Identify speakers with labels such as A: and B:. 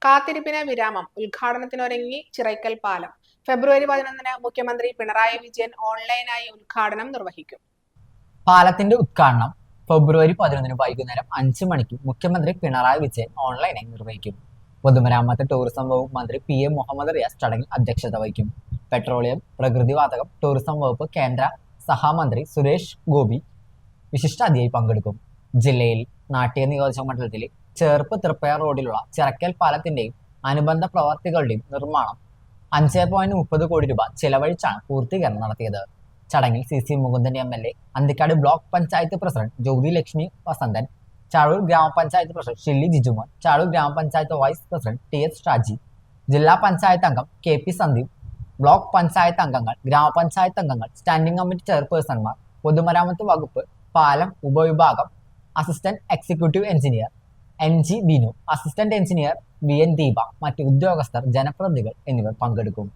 A: കാത്തിരിപ്പിന് വിരാമം. ഉദ്ഘാടനത്തിനൊരുങ്ങി ചിറയ്ക്കൽ പാലം. ഫെബ്രുവരി 11-ന് മുഖ്യമന്ത്രി പിണറായി വിജയൻ ഓൺലൈനായി ഉദ്ഘാടനം നിർവഹിക്കും.
B: പാലത്തിന്റെ ഉദ്ഘാടനം ഫെബ്രുവരി 11-ന് വൈകുന്നേരം 5 മണിക്ക് മുഖ്യമന്ത്രി പിണറായി വിജയൻ ഓൺലൈനായി നിർവഹിക്കും. പൊതുമരാമത്ത് ടൂറിസം വകുപ്പ് മന്ത്രി PM മുഹമ്മദ് റിയാസ് ചടങ്ങിൽ അധ്യക്ഷത വഹിക്കും. പെട്രോളിയം, പ്രകൃതിവാതകം, ടൂറിസം വകുപ്പ് കേന്ദ്ര സഹമന്ത്രി സുരേഷ് ഗോപി വിശിഷ്ടാതിഥിയായി പങ്കെടുക്കും. ജില്ലയിൽ നാട്യ നിയോജക മണ്ഡലത്തിലെ ചേർപ്പ് തൃപ്പയാർ റോഡിലുള്ള ചിറക്കൽ പാലത്തിന്റെയും അനുബന്ധ പ്രവർത്തികളുടെയും നിർമ്മാണം 5.30 കോടി രൂപ ചെലവഴിച്ചാണ് പൂർത്തീകരണം നടത്തിയത്. ചടങ്ങിൽ CC Mukundan MLA, Anthikad block panchayat president Jyothi Lakshmi Vasanthan, Chazhoor grama panchayat president Shilly Jijumon, Chazhur ഗ്രാമപഞ്ചായത്ത് വൈസ് പ്രസിഡന്റ് TS ഷാജി, ജില്ലാ പഞ്ചായത്ത് അംഗം KP സന്ദീപ്, ബ്ലോക്ക് പഞ്ചായത്ത് അംഗങ്ങൾ, ഗ്രാമപഞ്ചായത്ത് അംഗങ്ങൾ, സ്റ്റാൻഡിംഗ് കമ്മിറ്റി ചെയർപേഴ്സൺമാർ, പൊതുമരാമത്ത് വകുപ്പ് പാലം ഉപവിഭാഗം assistant executive engineer NG Binu, assistant engineer VN Deepa, മറ്റ് ഉദ്യോഗസ്ഥർ, ജനപ്രതിനിധികൾ എന്നിവർ പങ്കെടുക്കും.